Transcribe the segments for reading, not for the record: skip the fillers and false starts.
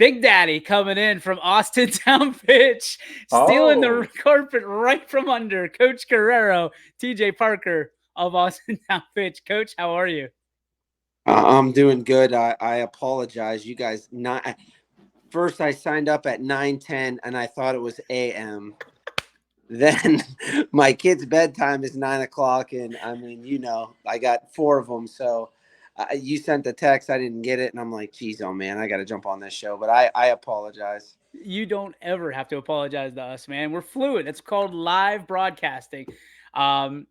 Big Daddy coming in from Austintown, Fitch, stealing the Oh, carpet right from under Coach Guerrero, TJ Parker of Austintown, Fitch. Coach, how are you? I'm doing good. I apologize. You guys not first I signed up at 9:10 and I thought it was AM. Then my kid's bedtime is 9 o'clock, and I mean, I got four of them. So you sent the text, I didn't get it, and I'm like, geez, oh man, I got to jump on this show. But I apologize. You don't ever have to apologize to us, man. We're fluid. It's called live broadcasting.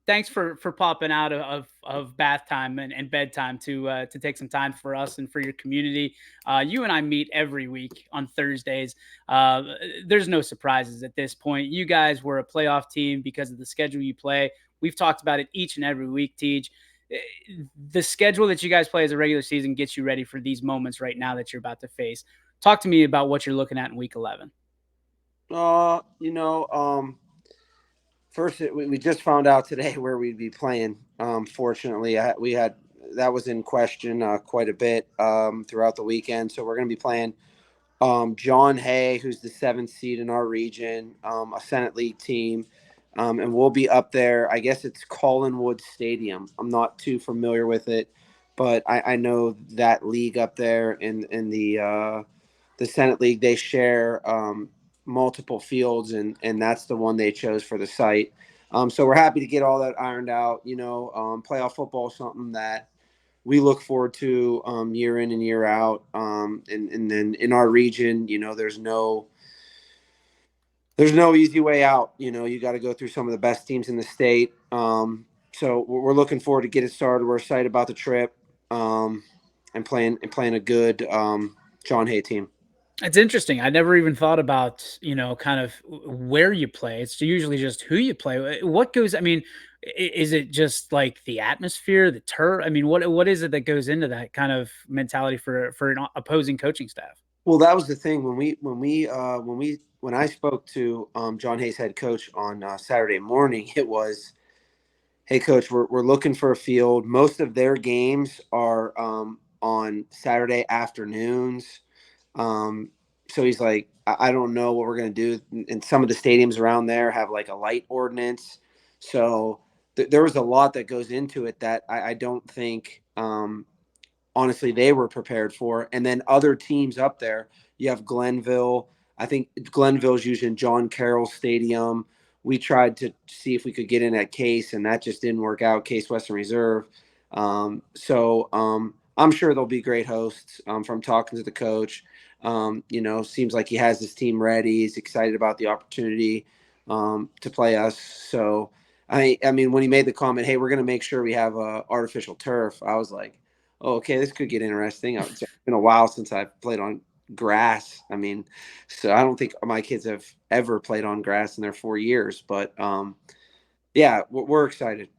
Thanks for popping out of bath time and bedtime to take some time for us and for your community. You and I meet every week on Thursdays. Uh, there's no surprises at this point. You guys were a playoff team because of the schedule you play. We've talked about it each and every week, Tej. The schedule that you guys play as a regular season gets you ready for these moments right now that you're about to face. Talk to me about what you're looking at in week 11. Uh, you know, um, First, we just found out today where we'd be playing. Fortunately, we had that was in question quite a bit throughout the weekend. So we're going to be playing John Hay, who's the seventh seed in our region, a Senate League team, and we'll be up there. I guess it's Collinwood Stadium. I'm not too familiar with it, but I know that league up there in the Senate League. They share multiple fields, and that's the one they chose for the site. So we're happy to get all that ironed out. Playoff football is something that we look forward to year in and year out. And then in our region, there's no easy way out. You got to go through some of the best teams in the state. So we're looking forward to get it started. We're excited about the trip and playing a good John Hay team. It's interesting. I never even thought about, kind of where you play. It's usually just who you play. What goes, I mean, is it just like the atmosphere, the turf? I mean, what is it that goes into that kind of mentality for an opposing coaching staff? Well, that was the thing when I spoke to John Hay's head coach on Saturday morning. It was, hey, coach, we're looking for a field. Most of their games are on Saturday afternoons. So he's like, I don't know what we're going to do. And some of the stadiums around there have like a light ordinance. So there was a lot that goes into it that I don't think, honestly, they were prepared for. And then other teams up there, you have Glenville. I think Glenville's using John Carroll Stadium. We tried to see if we could get in at Case, and that just didn't work out. Case Western Reserve. I'm sure they'll be great hosts from talking to the coach. Seems like he has his team ready. He's excited about the opportunity to play us. So, I mean, when he made the comment, hey, we're going to make sure we have artificial turf, I was like, oh, okay, this could get interesting. It's been a while since I've played on grass. I mean, so I don't think my kids have ever played on grass in their 4 years. But yeah, we're excited.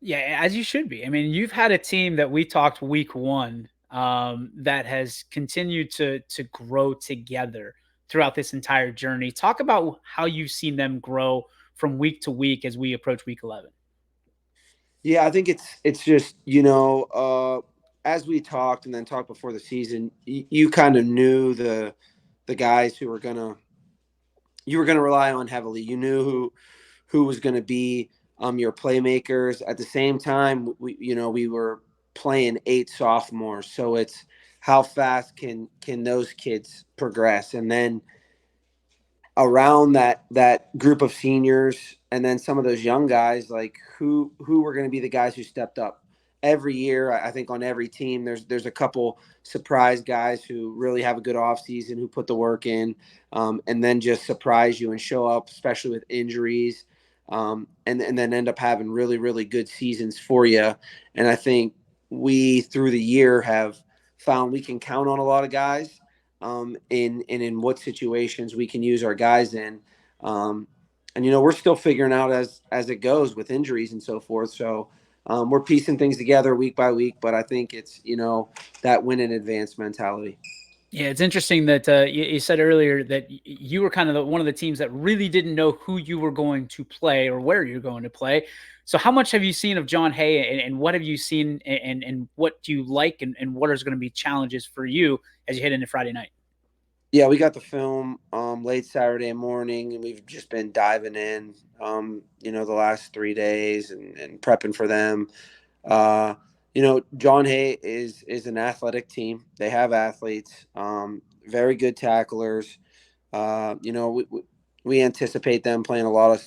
Yeah, as you should be. I mean, you've had a team that we talked week one that has continued to grow together throughout this entire journey. Talk about how you've seen them grow from week to week as we approach week 11. Yeah, I think it's just as we talked and then talked before the season, you kind of knew the guys who were you were gonna rely on heavily. You knew who was gonna be your playmakers. At the same time, we were playing eight sophomores, so it's how fast can those kids progress, and then around that group of seniors and then some of those young guys, like who were going to be the guys who stepped up every year. I think on every team there's a couple surprise guys who really have a good off season, who put the work in, and then just surprise you and show up, especially with injuries, and then end up having really really good seasons for you. And I think we through the year have found we can count on a lot of guys, in what situations we can use our guys in. And we're still figuring out as it goes with injuries and so forth. So we're piecing things together week by week, but I think it's that win in advance mentality. Yeah, it's interesting that you said earlier that you were kind of one of the teams that really didn't know who you were going to play or where you're going to play. So, how much have you seen of John Hay, and what have you seen, and what do you like, and what is going to be challenges for you as you head into Friday night? Yeah, we got the film late Saturday morning, and we've just been diving in, the last 3 days and prepping for them. Uh, John Hay is an athletic team. They have athletes, very good tacklers. We anticipate them playing a lot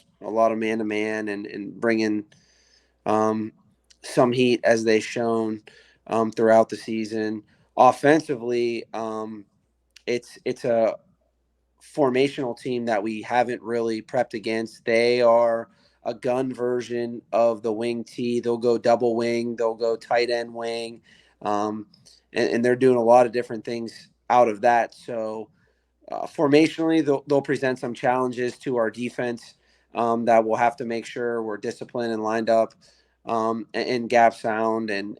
of man to man and bringing um, some heat as they shown throughout the season. Offensively, it's a formational team that we haven't really prepped against. They are a gun version of the wing T. They'll go double wing, they'll go tight end wing, um, and they're doing a lot of different things out of that. So formationally, they'll present some challenges to our defense that we'll have to make sure we're disciplined and lined up and gap sound and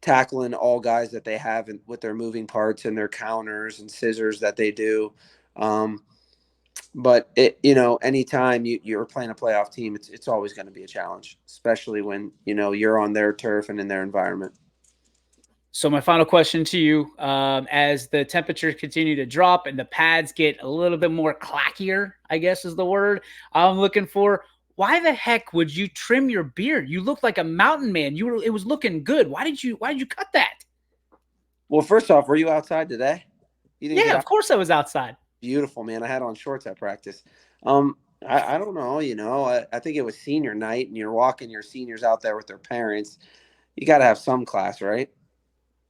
tackling all guys that they have with their moving parts and their counters and scissors that they do. Um, but anytime you're playing a playoff team, it's always going to be a challenge, especially when you're on their turf and in their environment. So my final question to you, as the temperatures continue to drop and the pads get a little bit more clackier, I guess is the word I'm looking for. Why the heck would you trim your beard? You look like a mountain man. It was looking good. Why did you cut that? Well, first off, were you outside today? You didn't Yeah, get of out. course I was outside. Beautiful, man. I had on shorts at practice. I don't know. I think it was senior night, and you're walking your seniors out there with their parents. You got to have some class, right?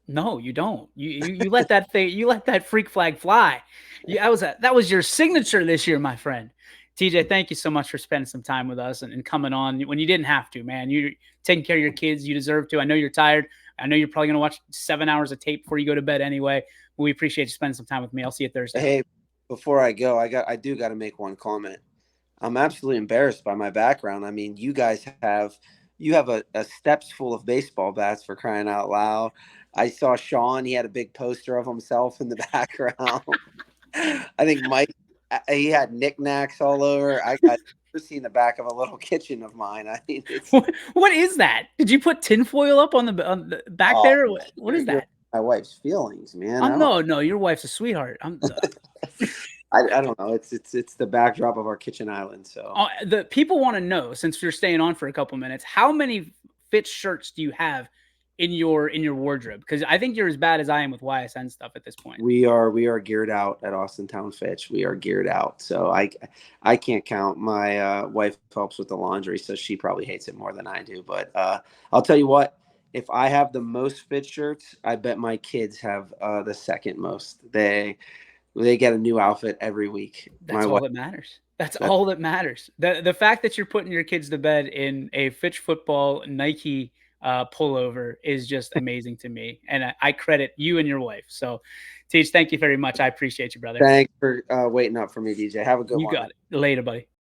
No, you don't. You let that thing, you let that freak flag fly. That was your signature this year, my friend. TJ, thank you so much for spending some time with us and coming on when you didn't have to, man. You taking care of your kids, you deserve to. I know you're tired. I know you're probably gonna watch 7 hours of tape before you go to bed anyway. But we appreciate you spending some time with me. I'll see you Thursday. Hey, before I go, I do got to make one comment. I'm absolutely embarrassed by my background. I mean, you have a steps full of baseball bats, for crying out loud. I saw Sean; he had a big poster of himself in the background. I think Mike, he had knickknacks all over. I've never seen the back of a little kitchen of mine. I mean, it's What is that? Did you put tinfoil up on the back oh, there? What is you're that? my wife's feelings, man. I I'm don't, no, your wife's a sweetheart. I don't know. It's the backdrop of our kitchen island. So The people want to know, since you're staying on for a couple minutes, how many Fitch shirts do you have in your wardrobe? Because I think you're as bad as I am with YSN stuff at this point. we are geared out at Austintown Fitch. We are geared out. So I can't count. My wife helps with the laundry, so she probably hates it more than I do. But I'll tell you what. If I have the most Fitch shirts, I bet my kids have the second most. They get a new outfit every week. My That's all wife. that matters. That's That, all that matters. The fact that you're putting your kids to bed in a Fitch football Nike pullover is just amazing to me, and I credit you and your wife. So, Teach, thank you very much. I appreciate you, brother. Thanks for waiting up for me, DJ. Have a good You one, man. got it. Later, buddy.